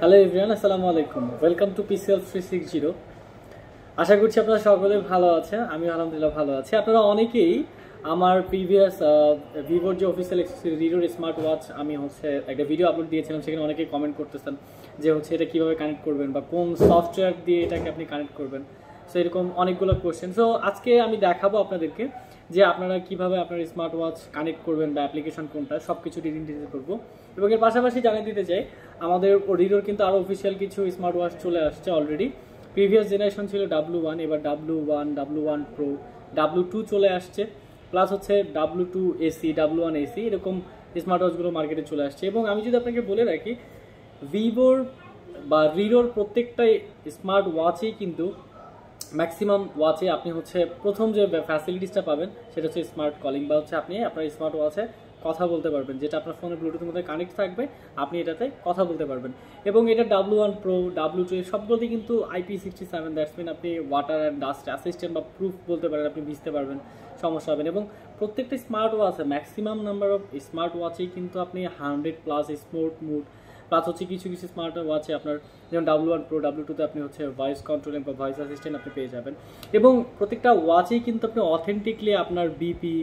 Hello everyone, আসসালামু আলাইকুম। Welcome to PCL 360। আশা করছি আপনারা সকলে ভালো আছেন। আমি আলহামদুলিল্লাহ ভালো আছি। আপনারা অনেকেই আমার প্রিভিয়াস ভিভোর যে অফিসিয়াল রিডোর স্মার্ট ওয়াচ আমি একটা ভিডিও আপলোড দিয়েছিলাম, সেখানে অনেকেই কমেন্ট করতেছেন যে এটা কীভাবে কানেক্ট করবেন বা কোন সফটওয়্যার দিয়ে এটাকে আপনি কানেক্ট করবেন। সো এরকম অনেকগুলো কোয়েশ্চেন। সো আজকে আমি দেখাবো আপনাদেরকে যে আপনারা কিভাবে আপনার স্মার্ট ওয়াচ কানেক্ট করবেন বা অ্যাপ্লিকেশন কোনটা, সব কিছু ডিটেল করবো। এবং এর পাশাপাশি জানিয়ে দিতে চাই আমাদের রিডোর কিন্তু আরও অফিসিয়াল কিছু স্মার্ট ওয়াচ চলে আসছে অলরেডি। প্রিভিয়াস জেনারেশন ছিল W1, এবার W1, W1 Pro, W2 চলে আসছে, plus W2 AC, W1 AC, এরকম স্মার্ট ওয়াচগুলো মার্কেটে চলে আসছে। এবং আমি যদি আপনাকে বলে রাখি, ভিভোর বা রিডোর প্রত্যেকটাই স্মার্ট ওয়াচেই কিন্তু ম্যাক্সিমাম ওয়াচে আপনি প্রথম যে ফ্যাসিলিটিসটা পাবেন সেটা হচ্ছে স্মার্ট কলিং, বা আপনি আপনার স্মার্ট ওয়াচে কথা বলতে পারবেন, যেটা আপনার ফোনের ব্লুটুথের মধ্যে কানেক্ট থাকবে, আপনি এটাতে কথা বলতে পারবেন। এবং এটা W1 Pro, W2 সবগুলোতেই কিন্তু IP67, দ্যাটস মিন আপনি ওয়াটার অ্যান্ড ডাস্ট অ্যাসিস্ট্যান্ট বা প্রুফ বলতে পারেন, আপনি ভিজতে পারবেন, সমস্যা হবে না। এবং প্রত্যেকটা স্মার্ট ওয়াচে ম্যাক্সিমাম নাম্বার অফ স্মার্ট ওয়াচেই কিন্তু আপনি 100+ স্পোর্ট মুড, প্লাস কিছু কিছু স্মার্ট ওয়াচে আপনার যেমন W1 Pro, W2তে আপনি ভয়েস কন্ট্রোলিং বা ভয়েস অ্যাসিস্ট্যান্ট আপনি পেয়ে যাবেন। এবং প্রত্যেকটা ওয়াচেই কিন্তু আপনি অথেন্টিকলি আপনার বিপি,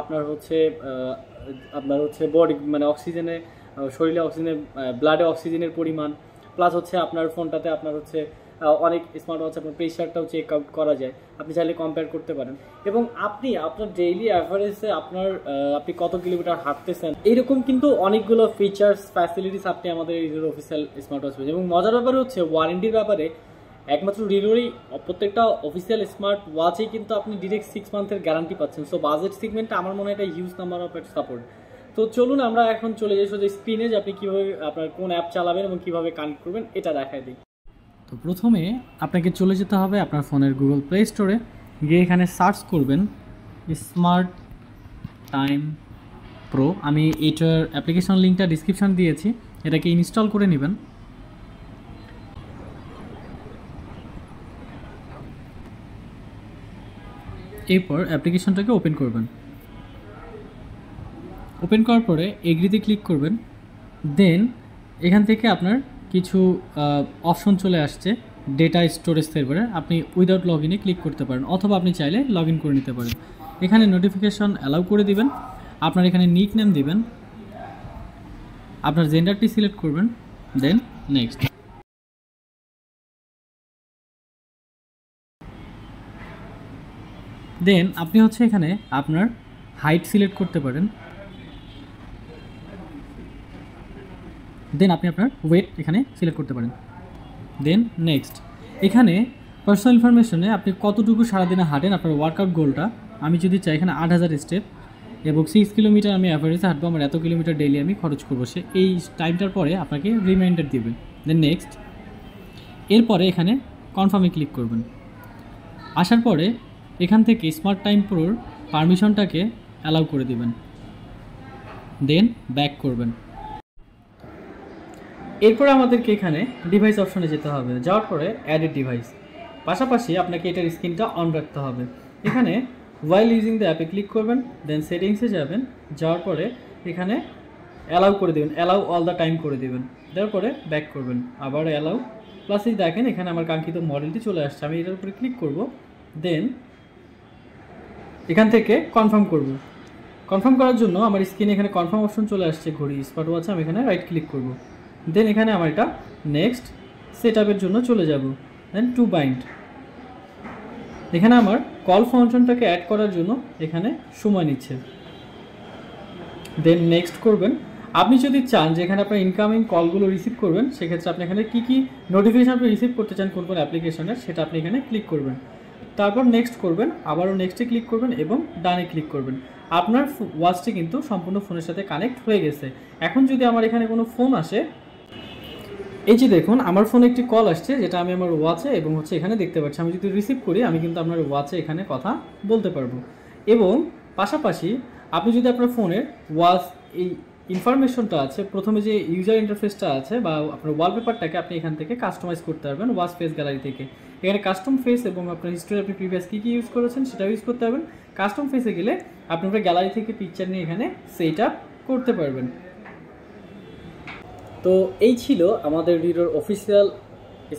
আপনার বডি মানে অক্সিজেনে, শরীরে অক্সিজেনের, ব্লাডে অক্সিজেনের পরিমাণ, প্লাস আপনার ফোনটাতে আপনার অনেক স্মার্ট ওয়াচ আপনার প্রেশারটাও চেক আউট করা যায়, আপনি চাইলে কম্পেয়ার করতে পারেন। এবং আপনি আপনার ডেইলি অ্যাভারেজে আপনি কত কিলোমিটার হাঁটতেছেন, এইরকম কিন্তু অনেকগুলো ফিচার্স ফ্যাসিলিটিস আপনি আমাদের এই অফিসিয়াল স্মার্ট ওয়াচ পেয়েছেন। এবং মজার ব্যাপারে ওয়ারেন্টির ব্যাপারে একমাত্র রিডোরই প্রত্যেকটা অফিসিয়াল স্মার্ট ওয়াচেই কিন্তু আপনি ডিরেক্ট 6 মান্থের গ্যারান্টি পাচ্ছেন। সো বাজেট সেগমেন্টে আমার মনে হয় এটা হিউজ নাম্বার অফ সাপোর্ট। তো চলুন আমরা এখন চলে যাই সোজা স্ক্রিনে, যে আপনি কীভাবে আপনার কোন অ্যাপ চালাবেন এবং কীভাবে কানেক্ট করবেন এটা দেখাই দিই। তো প্রথমে আপনাকে চলে যেতে হবে আপনার ফোনের গুগল প্লে স্টোরে, গিয়ে এখানে সার্চ করবেন স্মার্ট টাইম প্রো। আমি এটার অ্যাপ্লিকেশন লিঙ্কটা ডিসক্রিপশন দিয়েছি, এটাকে ইনস্টল করে নেবেন। এরপর অ্যাপ্লিকেশনটাকে ওপেন করবেন। ওপেন করার পরে এগ্রিতে ক্লিক করবেন। দেন এখান থেকে আপনার কিছু অপশন চলে আসছে ডেটা স্টোরেজ সার্ভারে, আপনি উইদাউট লগ ইনে ক্লিক করতে পারেন, অথবা আপনি চাইলে লগ ইন করে নিতে পারেন। এখানে নোটিফিকেশন অ্যালাউ করে দিবেন, আপনার এখানে নিক নেম দিবেন, আপনার জেন্ডারটি সিলেক্ট করবেন, দেন নেক্সট। দেন আপনি এখানে আপনার হাইট সিলেক্ট করতে পারেন, দেন আপনি আপনার ওয়েট এখানে সিলেক্ট করতে পারেন, দেন নেক্সট। এখানে পার্সোনাল ইনফরমেশনে আপনি কতটুকু সারাদিনে হাঁটেন, আপনার ওয়ার্কআউট গোলটা আমি যদি চাই এখানে 8000 স্টেপ এবং 6 কিলোমিটার আমি অ্যাভারেজে হাঁটবো, আমার এত কিলোমিটার ডেইলি আমি খরচ করবো, সে এই টাইমটার পরে আপনাকে রিমাইন্ডার দিবেন, দেন নেক্সট। এরপরে এখানে কনফার্মে ক্লিক করবেন। আসার পরে এখান থেকে স্মার্ট টাইম প্রোর পারমিশনটাকে অ্যালাউ করে দিবেন, দেন ব্যাক করবেন। এরপরে আমাদেরকে এখানে ডিভাইস অপশনে যেতে হবে, যাওয়ার পরে অ্যাডেড ডিভাইস, পাশাপাশি আপনাকে এটার স্ক্রিনটা অন রাখতে হবে। এখানে ওয়াইল ইউজিং দ্য অ্যাপে ক্লিক করবেন, দেন সেটিংসে যাবেন, যাওয়ার পরে এখানে অ্যালাউ করে দেবেন, অ্যালাউ অল দ্য টাইম করে দেবেন, দেওয়ার পরে ব্যাক করবেন, আবার অ্যালাউ, প্লাস দেখেন এখানে আমার কাঙ্ক্ষিত মডেলটি চলে আসছে, আমি এটার উপরে ক্লিক করব, দেন এখান থেকে কনফার্ম করব। কনফার্ম করার জন্য আমার স্ক্রিনে এখানে কনফার্ম অপশন চলে আসছে ঘড়ি স্মার্ট ওয়াচে, আমি এখানে রাইট ক্লিক করব, দেন এখানে আমার এটা নেক্সট সেট আপের জন্য চলে যাব, দেন টু বাইন্ড। এখানে আমার কল ফাংশনটাকে অ্যাড করার জন্য এখানে সময় নিচ্ছে, দেন নেক্সট করবেন। আপনি যদি চান যে এখানে আপনার ইনকামিং কলগুলো রিসিভ করবেন, সেক্ষেত্রে আপনি এখানে কী কী নোটিফিকেশান আপনি রিসিভ করতে চান কোন কোন অ্যাপ্লিকেশনের, সেটা আপনি এখানে ক্লিক করবেন, তারপর নেক্সট করবেন, আবারও নেক্সটে ক্লিক করবেন এবং ডানে ক্লিক করবেন। আপনার ওয়াচটি কিন্তু সম্পূর্ণ ফোনের সাথে কানেক্ট হয়ে গেছে। এখন যদি আমার এখানে কোনো ফোন আসে, এই যে দেখুন আমার ফোনে একটি কল আসছে, যেটা আমি আমার ওয়াচে এবং এখানে দেখতে পাচ্ছি, আমি যদি রিসিভ করি আমি কিন্তু আপনার ওয়াচে এখানে কথা বলতে পারবো। এবং পাশাপাশি আপনি যদি আপনার ফোনের ওয়াচ এই ইনফরমেশনটা আছে, প্রথমে যে ইউজার ইন্টারফেসটা আছে বা আপনার ওয়ালপেপারটাকে আপনি এখান থেকে কাস্টমাইজ করতে পারবেন ওয়াচ ফেস গ্যালারি থেকে। এখানে কাস্টম ফেস এবং আপনার হিস্টোরি আপনি প্রিভিয়াস কী কী ইউজ করেছেন সেটা ইউজ করতে পারবেন। কাস্টম ফেসে গেলে আপনি গ্যালারি থেকে পিকচার নিয়ে এখানে সেট আপ করতে পারবেন। তো এই ছিল আমাদের ভিডিওর অফিসিয়াল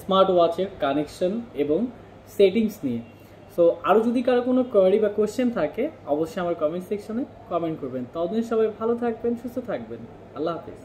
স্মার্ট ওয়াচের কানেকশন এবং সেটিংস নিয়ে। সো আরও যদি কারো কোনো কোয়েরি বা কোয়েশ্চেন থাকে অবশ্যই আমার কমেন্ট সেকশনে কমেন্ট করবেন। ততদিন সবাই ভালো থাকবেন, সুস্থ থাকবেন। আল্লাহ হাফিজ।